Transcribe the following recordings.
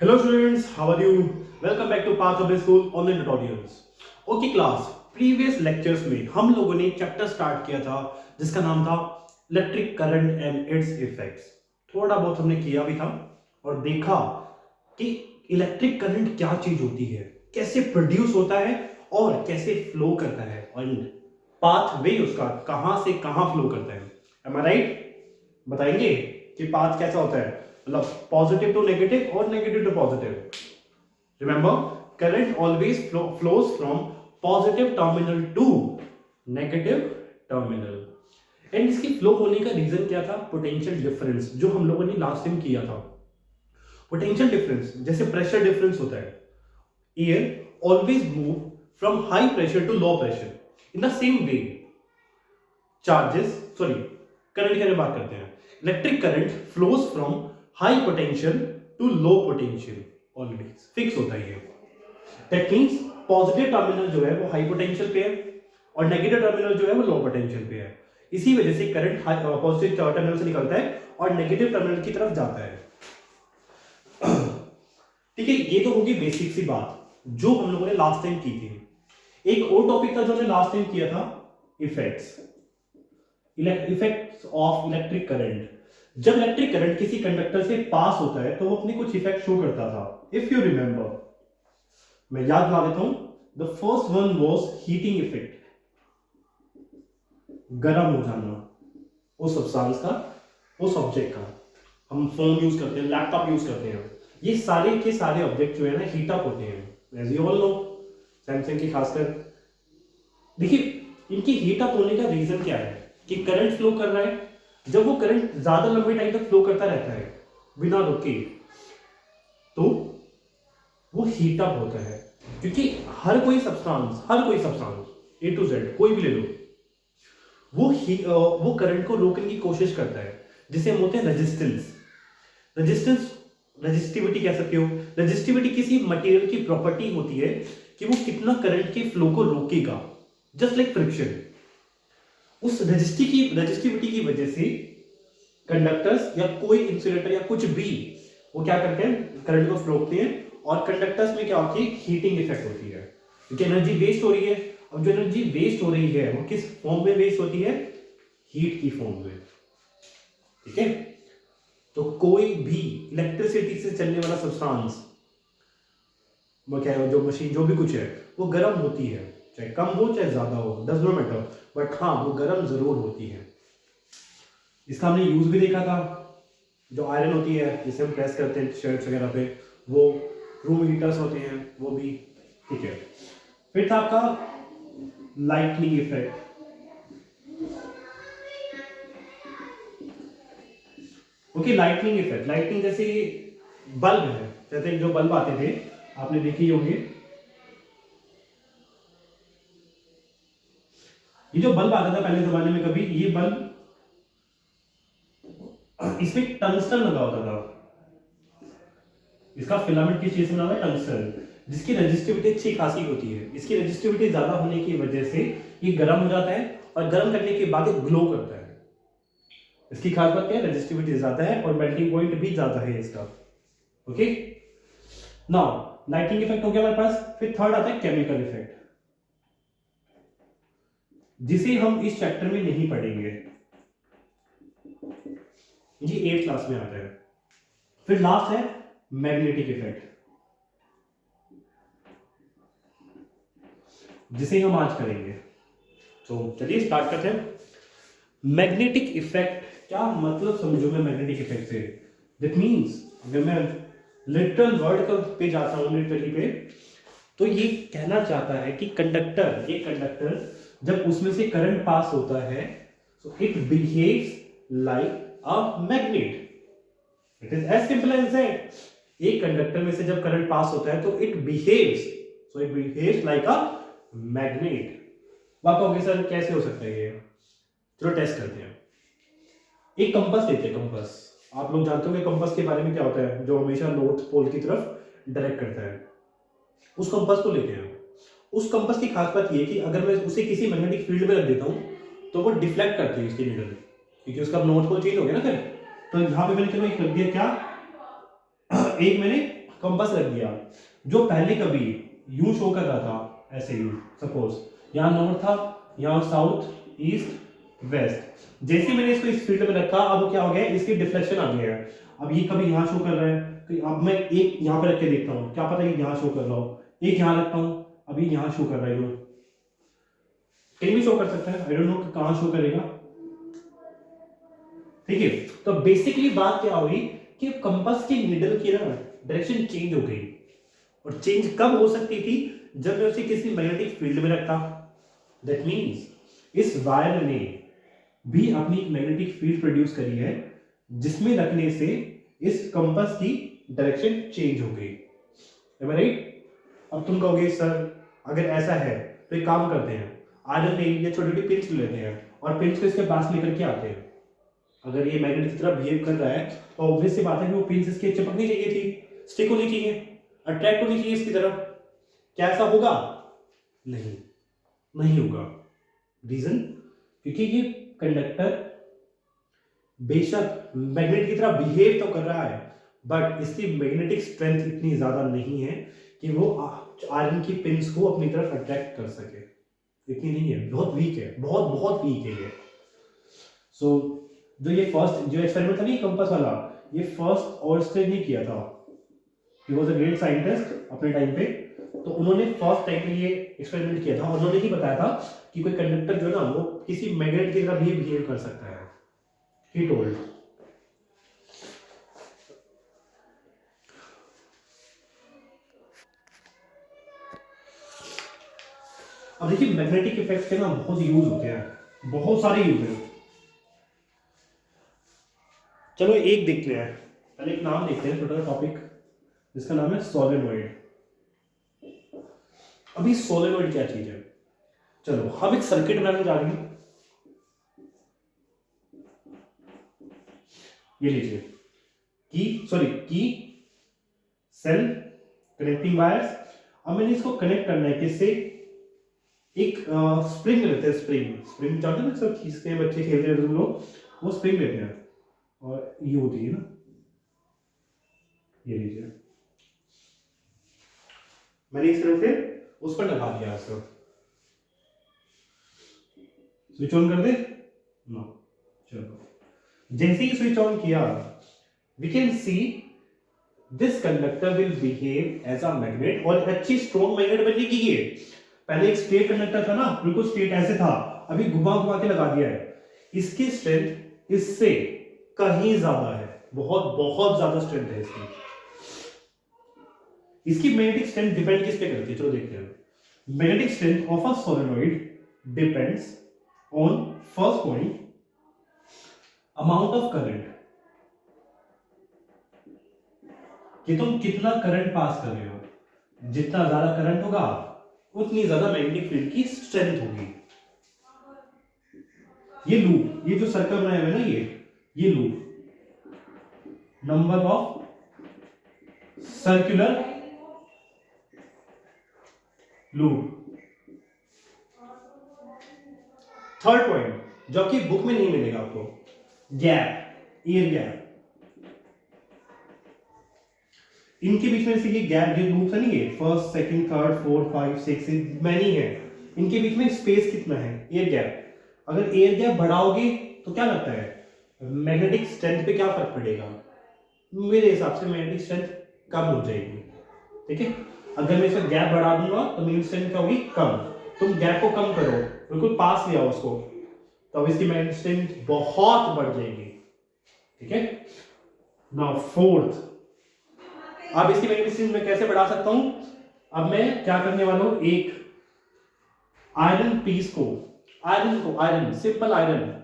Hello students, how are you? Welcome back to Path of the School online tutorials. Okay class, previous lectures में हम लोगों ने chapter start किया था जिसका नाम था electric current and it's effects. थोड़ा बहुत हमने किया भी था और देखा कि इलेक्ट्रिक करंट क्या चीज होती है, कैसे प्रोड्यूस होता है और कैसे फ्लो करता है और पाथ वे उसका कहां से कहां फ्लो करता है। Am I right? बताएंगे कि पाथ कैसा होता है, मतलब पॉजिटिव टू नेगेटिव और negative to positive. Remember, current always flows from positive terminal to negative terminal. And इसकी फ्लो होने का रीजन क्या था? पोटेंशियल डिफरेंस, जो हम लोगों ने लास्ट टाइम किया था। पोटेंशियल डिफरेंस जैसे प्रेशर डिफरेंस होता है, air always move from high pressure to low pressure in the same way charges sorry current की बारे में बात करते हैं। Electric current flows from high potential to low potential, always fix होता है ये। दैट मींस पॉजिटिव टर्मिनल जो है वो हाई पोटेंशियल पे है और नेगेटिव टर्मिनल जो है वो लो पोटेंशियल पे है। इसी वजह से करंट पॉजिटिव टर्मिनल से निकलता है और नेगेटिव टर्मिनल की तरफ जाता है। ठीक है, ये तो होगी बेसिक सी बात जो हम लोगों ने लास्ट टाइम की थी। एक और टॉपिक था जो हमने लास्ट टाइम किया था, इफेक्ट्स ऑफ इलेक्ट्रिक करंट। जब इलेक्ट्रिक करंट किसी कंडक्टर से पास होता है तो वो अपने कुछ इफेक्ट शो करता था। इफ यू रिमेंबर, मैं याद दिला देता हूं। The first one was heating effect, गर्म हो जाना उस सब्सटेंस का, उस ऑब्जेक्ट का। हम फोन यूज करते हैं, लैपटॉप यूज करते हैं, ये सारे के सारे ऑब्जेक्ट जो है ना हीट अप होते हैं, as you all know. Samsung की खासकर देखिए, इनकी हीट अप होने का रीजन क्या है कि करंट फ्लो कर रहा है। जब वो करंट ज्यादा लंबे टाइम तक फ्लो करता रहता है बिना रुके तो वो हीट अप होता है, क्योंकि हर कोई सब्सटेंस ए टू जेड कोई भी ले लो, वो करंट को रोकने की कोशिश करता है, जिसे हम बोलते हैं रजिस्टिविटी कह सकते हो। रजिस्टिविटी किसी मटेरियल की प्रॉपर्टी होती है कि वो कितना करंट के फ्लो को रोकेगा, जस्ट लाइक फ्रिक्शन। उस रजिस्टिविटी की वजह से कंडक्टर्स या कोई इंसुलेटर या कुछ भी वो क्या करते हैं, करंट को रोकते हैं। और कंडक्टर्स में क्या होती है, हीटिंग इफेक्ट होती है, क्योंकि एनर्जी वेस्ट हो रही है। अब जो एनर्जी वेस्ट हो रही है वो किस फॉर्म में वेस्ट होती है? हीट की फॉर्म में। ठीक है, तो कोई भी इलेक्ट्रिसिटी से चलने वाला सब्सटेंस, वो क्या है, जो मशीन जो भी कुछ है वो गर्म होती है, चाहे कम हो चाहे ज्यादा हो, डज नॉट मैटर, बट हाँ वो गर्म जरूर होती है। इसका हमने यूज भी देखा था, जो आयरन होती है जिसे हम प्रेस करते हैं शर्ट्स वगैरह पे, वो रूम हीटर्स होते हैं वो भी। ठीक है, फिर था आपका lightning effect. Okay, lightning effect, lightning जैसे बल्ब है, जैसे जो बल्ब आते थे आपने देखी होंगे, ये जो बल्ब आता था पहले जमाने में, कभी ये बल्ब इसमें टंगस्टन लगा होता था। इसका फिलामेंट किस चीज से बना हुआ है? टंगस्टन, जिसकी रेजिस्टिविटी अच्छी खासी होती है। इसकी रेजिस्टिविटी ज्यादा होने की वजह से ये गर्म हो जाता है और गर्म करने के बाद ग्लो करता है। इसकी खास बात क्या है? रेजिस्टिविटी ज्यादा है और मेल्टिंग पॉइंट भी ज्यादा है इसका। ओके, नाउ लाइटिंग इफेक्ट हो गया हमारे पास। फिर थर्ड आता है केमिकल इफेक्ट, जिसे हम इस चैप्टर में नहीं पढ़ेंगे, ये 8th क्लास में आता है। फिर लास्ट है मैग्नेटिक इफेक्ट, जिसे हम आज करेंगे। तो चलिए स्टार्ट करते हैं। मैग्नेटिक इफेक्ट क्या मतलब समझो मैं मैग्नेटिक इफेक्ट से? दैट मींस अगर मैं लिटरल वर्ड का पे जाता हूं, लिटरली पे, तो ये कहना चाहता है कि ये कंडक्टर जब उसमें से करंट पास होता है so it behaves like a magnet. It is as simple as that. एक कंडक्टर में से जब करंट पास होता है तो it behaves like a magnet. आप कहोगे सर कैसे हो सकता है ये? चलो टेस्ट करते हैं। एक कंपास लेते हैं, कंपास। आप लोग जानते होंगे कंपास के बारे में क्या होता है, जो हमेशा नॉर्थ पोल की तरफ डायरेक्ट करता है। उस कंपास को लेते हैं। उस कंपास की खास बात यह कि अगर मैं उसे किसी मैग्नेटिक फील्ड में रख देता हूं तो वो डिफ्लेक्ट करती है उसकी नीडल, क्योंकि उसका नॉर्थ पोल चेंज हो गया ना। फिर तो यहां पे मैंने चलो एक रख दिया, क्या एक मैंने कंपास रख दिया, जो पहले कभी यूं शो कर रहा था, ऐसे यूं सपोज यहाँ नॉर्थ था, यहाँ साउथ, ईस्ट, वेस्ट, जैसे मैंने इसको इस फील्ड में रखा, अब क्या हो गया, इसकी डिफ्लेक्शन आ गया है। अब ये कभी यहाँ शो कर रहा है, तो अब मैं एक यहाँ पे रख के देखता हूँ, क्या पता ये यहाँ शो कर रहा हो, एक यहाँ रखता हूँ, अभी यहाँ शो कर रहा है, कहीं भी शो कर सकता है, आई डोंट नो कहाँ शो करेगा। ठीक है, तो बेसिकली बात क्या हुई कि कंपास की नीडल की ना डायरेक्शन चेंज हो गई, और चेंज कब हो सकती थी, जब मैं उसे किसी मैग्नेटिक फील्ड में रखता। दैट मींस इस वायर ने भी अपनी एक मैग्नेटिक फील्ड प्रोड्यूस करी है, जिसमें रखने से इस कंपास की डायरेक्शन चेंज हो गई। राइट? अब तुम कहोगे सर अगर ऐसा है तो एक काम करते हैं, आयरन नेल या छोटी छोटी पिंस लेते हैं और पिंस को इसके पास लेकर के आते हैं। अगर ये मैग्नेट की तरह बिहेव कर रहा है तो ऑब्वियस सी बात है कि वो पिंस इसके चिपकनी चाहिए थी, स्टिक होनी चाहिए, अट्रैक्ट होनी चाहिए इसकी तरफ। क्या ऐसा होगा? नहीं, नहीं होगा। रीजन? क्योंकि ये कंडक्टर बेशक मैग्नेट की तरह बिहेव तो कर रहा है, बट इसकी मैग्नेटिक स्ट्रेंथ इतनी ज्यादा नहीं है कि वो आयरन की पिंस को अपनी तरफ अट्रैक्ट कर सके। इतनी नहीं है, बहुत वीक है, बहुत बहुत वीक है ये। सो जो ये फर्स्ट जो एक्सपेरिमेंट था ना कंपास वाला, ये फर्स्ट ऑर्स्टेड ने किया था। He was a great scientist अपने टाइम पे, तो उन्होंने फर्स्ट टाइम पे ये एक्सपेरिमेंट किया था, और उन्होंने ही बताया था कि कोई कंडक्टर जो है ना वो किसी मैग्नेट की तरह भी बिहेव कर सकता है। He told. अब देखिए मैग्नेटिक इफेक्ट्स के ना बहुत यूज होते हैं, बहुत सारे यूज हैं। चलो एक देखते हैं, पहले एक नाम देखते हैं, छोटा सा टॉपिक जिसका नाम है सोलेनॉइड। अभी सोलेनॉइड क्या चीज है? चलो हम एक सर्किट बनाने जा रहे हैं, ये लीजिए की सेल कनेक्टिंग वायर्स। अब मैंने इसको कनेक्ट करना है किससे? एक स्प्रिंग लेते हैं, स्प्रिंग जानते हैं ना, सब खींचते हैं बच्चे खेलते हैं तुम लोग, वो स्प्रिंग लेते हैं, और ये होती है ना, ये लीजिए, मैंने इस तरह से उस पर लगा दिया इसको। स्विच ऑन कर दे ना, चलो जैसे ही स्विच ऑन किया, we can see this conductor will behave as a magnet, और अच्छी स्ट्रॉन्ग मैग्नेट बनने की ये। पहले एक स्ट्रेट कंडक्टर था ना, बिल्कुल स्ट्रेट ऐसे था, अभी घुमा घुमा के लगा दिया है। इसकी स्ट्रेंथ इससे कहीं ज्यादा है, बहुत बहुत ज्यादा स्ट्रेंथ है इसकी। इसकी मैग्नेटिक स्ट्रेंथ डिपेंड किस पे करती है, चलो देखते हैं। Magnetic strength of a solenoid depends on first point amount of current, कि तुम कितना करंट पास कर रहे हो। जितना ज्यादा करंट होगा उतनी ज्यादा मैग्नेटिक फील्ड की स्ट्रेंथ होगी। ये लूप, ये जो सर्कल बनाया हुआ है ना, ये loop, number of circular loop. Third point जो आपकी बुक में नहीं मिलेगा आपको, गैप, एयर गैप। इनके बीच में से ये गैप जो लूप्स है ना, ये first second third fourth five six many है, इनके बीच में स्पेस कितना है, एयर गैप। अगर एयर गैप बढ़ाओगे तो क्या लगता है मैग्नेटिक स्ट्रेंथ पे क्या फर्क पड़ेगा? मेरे हिसाब से मैग्नेटिक स्ट्रेंथ कम हो जाएगी। ठीक है, अगर मैं इसका गैप बढ़ा दूंगा तो मैग्नेटिक स्ट्रेंथ क्या होगी? कम। तुम गैप को कम करो, बिल्कुल पास ले आओ उसको, तो अब इसकी मैग्नेटिक स्ट्रेंथ बहुत बढ़ जाएगी। ठीक है, नाउ फोर्थ, अब इसकी मैग्नेटिक स्ट्रेंथ मैं कैसे बढ़ा सकता हूं? अब मैं क्या करने वाला हूं, एक आयरन पीस को, आयरन सिंपल आयरन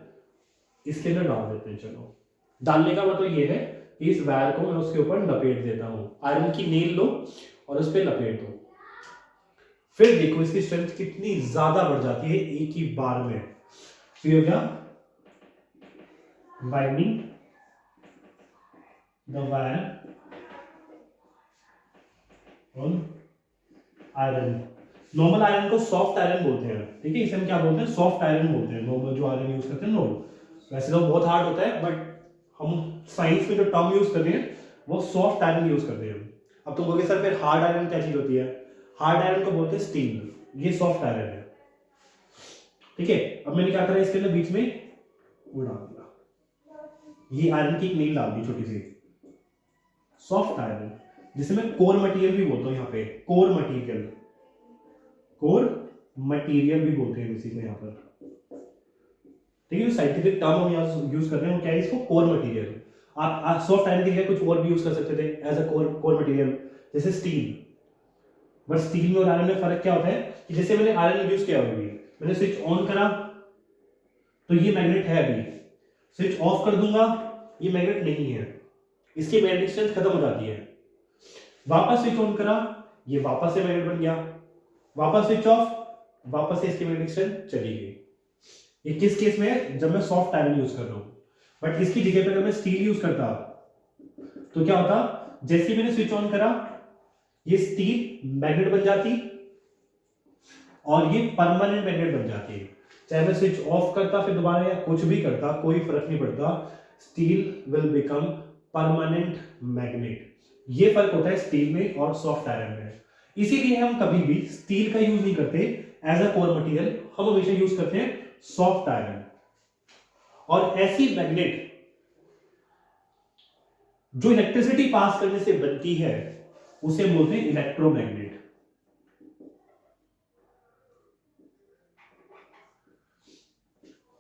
इसके अंदर डाल देते हैं। चलो डालने का मतलब ये है कि इस वायर को मैं उसके ऊपर लपेट देता हूं, आयरन की नील लो और उस पर लपेट दो। फिर देखो इसकी स्ट्रेंथ कितनी ज्यादा बढ़ जाती है एक ही बार में। तो ये हो गया binding the wire on iron. Normal iron को सॉफ्ट आयरन बोलते हैं, ठीक है, इसे हम क्या बोलते हैं? सॉफ्ट आयरन बोलते हैं। नॉर्मल जो आयरन यूज करते हैं लोग, वैसे तो बहुत हार्ड होता है, बट हम साइंस में जो टर्म यूज करते हैं वो सॉफ्ट आयरन यूज करते हैं। अब तुम बोलोगे सर फिर हार्ड आयरन क्या चीज होती है? हार्ड आयरन को बोलते हैं स्टील, ये सॉफ्ट आयरन है। ठीक है, अब मैंने क्या करा इसके अंदर बीच में वो डाल दिया, ये आयरन की एक नील डाल दी छोटी सी, सॉफ्ट आयरन, जिसे मैं कोर मटेरियल भी बोलता हूँ यहाँ पे, कोर मटेरियल, कोर मटेरियल भी बोलते हैं इसी को यहाँ पर। ठीक है, साइंटिफिक टर्म हम यहाँ यूज कर रहे हैं, वो क्या है, इसको कोर मटेरियल। आप सॉफ्ट आयरन की जगह कुछ और भी यूज कर सकते थे एज अ कोर मटेरियल, जैसे स्टील। बट स्टील में और आयरन में फर्क क्या होता है कि जैसे मैंने आयरन यूज किया हुआ, मैंने स्विच ऑन करा तो ये मैग्नेट है अभी, स्विच ऑफ कर दूंगा ये मैग्नेट नहीं है, इसकी मैग्नेटिक स्ट्रेंथ खत्म हो जाती है। वापस स्विच ऑन करा, ये वापस से मैग्नेट बन गया, वापस स्विच ऑफ, वापस से इसकी मैग्नेटिक स्ट्रेंथ चली गई। ये किस केस में है? जब मैं सॉफ्ट आयरन यूज कर रहा हूं। बट इसकी जगह पे अगर मैं स्टील यूज करता तो क्या होता, जैसे मैंने स्विच ऑन करा ये स्टील मैग्नेट बन जाती और ये परमानेंट मैग्नेट बन जाती है। चाहे मैं स्विच ऑफ करता फिर दोबारा या कुछ भी करता, कोई फर्क नहीं पड़ता, steel will become permanent magnet. ये फर्क होता है स्टील में और सॉफ्ट आयरन में। इसीलिए हम कभी भी स्टील का यूज नहीं करते एज अ कोर मटेरियल, हम हमेशा यूज करते हैं सॉफ्ट आयरन। और ऐसी मैग्नेट जो इलेक्ट्रिसिटी पास करने से बनती है उसे बोलते हैं इलेक्ट्रोमैग्नेट।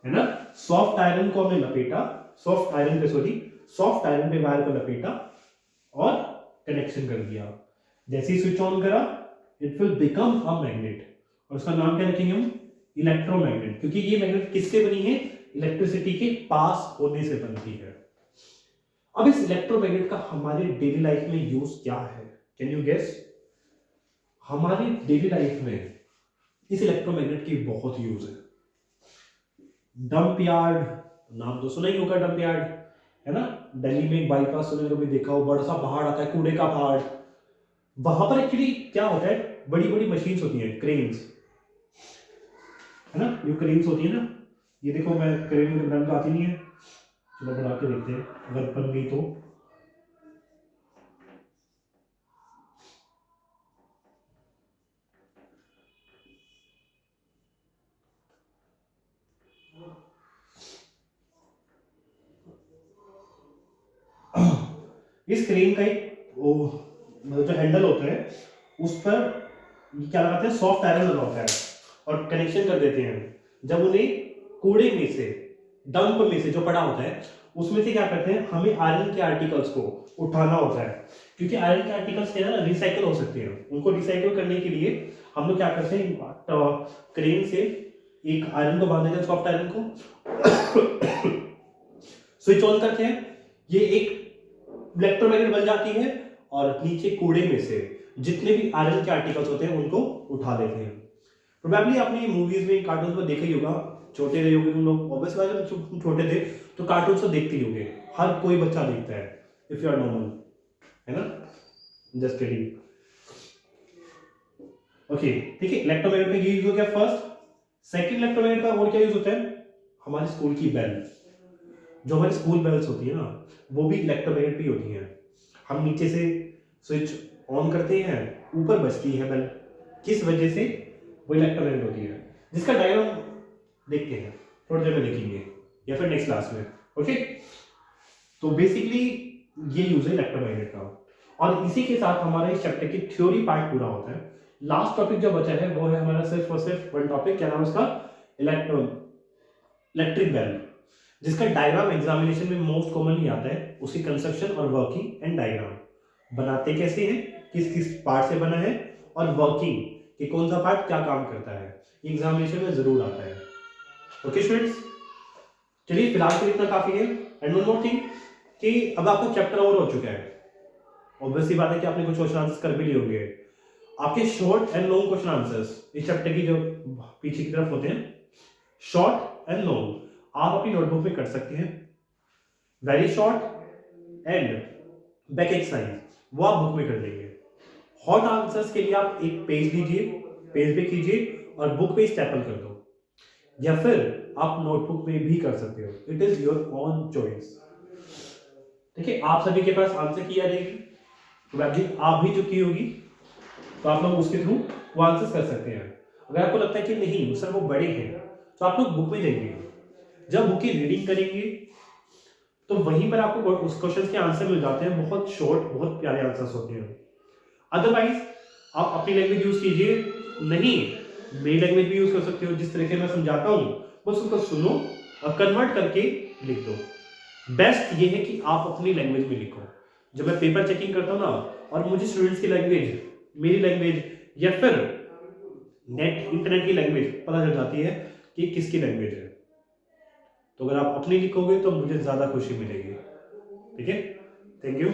है ना, सॉफ्ट आयरन को हमने लपेटा, सॉफ्ट आयरन पे वायर को लपेटा और कनेक्शन कर दिया, जैसे ही स्विच ऑन करा it will become a magnet, और उसका नाम क्या रखेंगे हम? इलेक्ट्रोमैग्नेट, क्योंकि ये मैग्नेट किससे बनी है? इलेक्ट्रिसिटी के पास होने से बनती है। अब इस इलेक्ट्रोमैग्नेट का हमारे डेली लाइफ में यूज क्या है? Can you guess? हमारी डेली लाइफ में इस इलेक्ट्रोमैग्नेट की बहुत यूज है। डंप यार्ड, नाम तो सुना ही होगा, डंप यार्ड, है ना, दिल्ली में एक बाईपास सुनने को भी देखा हो, बड़ा सा पहाड़ आता है, कूड़े का पहाड़, वहां पर एक्चुअली क्या होता है, बड़ी बड़ी मशीन्स होती हैं, क्रेन्स, है ना, जो क्रेन्स होती है ना, ये देखो मैं क्रेन में बनाना आती नहीं है, चलो बना के देखते हैं अगर बन गई तो। इस क्रेन का एक वो मतलब जो हैंडल होता है उस पर क्या लगाते हैं, सॉफ्ट आयरन लगा होता है और कनेक्शन कर देते हैं। जब उन्हें कूड़े में से, डंप में से जो पड़ा होता है उसमें से क्या करते हैं, हमें आयरन के आर्टिकल्स को उठाना होता है, क्योंकि आयरन के आर्टिकल्स क्या है, रिसाइकल हो सकते हैं। उनको रिसाइकल करने के लिए हम लोग क्या करते हैं, क्रेन से एक आयरन को बांध देते हैं, सॉफ्ट आयरन को, स्विच ऑन करते हैं, ये एक इलेक्ट्रोमैग्नेट बन जाती है और नीचे कूड़े में से जितने भी आयरन के आर्टिकल्स होते हैं उनको उठा लेते हैं। प्रोबेबली आपने मूवीज में, कार्टून में देखा ही होगा, छोटे रहे होगे तुम लोग, ऑब्वियसली जब छोटे थे तो कार्टून तो देखते ही होंगे, हर कोई बच्चा देखता है, इफ यू आर नॉर्मल, है ना, जस्ट किडिंग। ओके, ठीक है, इलेक्ट्रोमैग्नेट का यूज हो गया फर्स्ट। सेकंड इलेक्ट्रोमैग्नेट का और क्या यूज होता है, हमारी स्कूल की बेल, जो हमारी स्कूल बेल्स होती है ना, वो भी इलेक्ट्रोमैग्नेट भी होती हैं। हम नीचे से स्विच ऑन करते हैं, ऊपर बजती है बेल, किस वजह से? वो इलेक्ट्रोमैग्नेट होती है, जिसका डायग्राम देखते हैं थोड़ी देर में, देखेंगे या फिर नेक्स्ट क्लास में। ओके, तो बेसिकली ये यूज है इलेक्ट्रोमैग्नेट का, और इसी के साथ हमारा इस चैप्टर की थ्योरी पार्ट पूरा होता है। लास्ट टॉपिक जो बचा है वो है हमारा सिर्फ और सिर्फ वन टॉपिक, क्या नाम है उसका? इलेक्ट्रिक बेल, जिसका डायग्राम एग्जामिनेशन में मोस्ट कॉमनली आता है, उसकी कंस्ट्रक्शन और वर्किंग एंड डायग्राम बनाते कैसे हैं, किस किस पार्ट से बना है, और वर्किंग कि कौन सा पार्ट क्या काम करता है, एग्जामिनेशन में जरूर आता है। ओके स्टूडेंट्स, चलिए फिलहाल के लिए इतना काफी है। एंड वन मोर थिंग कि अब आपका चैप्टर ओवर हो चुका है, ऑब्वियसली बात है कि आपने कुछ क्वेश्चन आंसर्स कर भी लिए होंगे। आपके short and long question answers इस चैप्टर की जो पीछे की तरफ होते हैं, शॉर्ट एंड लॉन्ग, आप अपनी नोटबुक में कर सकते हैं। Very short and back exercise वो आप बुक में कर देंगे। हॉट आंसर्स के लिए आप एक पेज लीजिए, पेज पे कीजिए और बुक पे स्टेपल कर दो, या फिर आप नोटबुक में भी कर सकते हो, it is your own choice. ठीक है, आप सभी के पास आंसर की आ जाएगी, तो मैम जी आप भी जो की होगी तो आप लोग उसके थ्रू वो आंसर कर सकते हैं। अगर आपको लगता है कि नहीं सर वो बड़े हैं तो आप लोग बुक में देखिए, जब बुक की रीडिंग करेंगे तो वहीं पर आपको उस क्वेश्चन के आंसर मिल जाते हैं, बहुत शॉर्ट बहुत प्यारे आंसर्स होते हैं। अदरवाइज आप अपनी लैंग्वेज यूज कीजिए, नहीं मेरी लैंग्वेज भी यूज कर सकते हो, जिस तरीके मैं समझाता हूं बस उसको सुनो और कन्वर्ट करके लिख दो। बेस्ट ये है कि आप अपनी लैंग्वेज में लिखो। जब मैं पेपर चेकिंग करता हूँ ना और मुझे स्टूडेंट्स की लैंग्वेज, मेरी लैंग्वेज या फिर नेट इंटरनेट की लैंग्वेज पता चल जाती है कि किसकी लैंग्वेज है, तो अगर आप अपनी लिखोगे तो मुझे ज़्यादा खुशी मिलेगी। ठीक है, थैंक यू।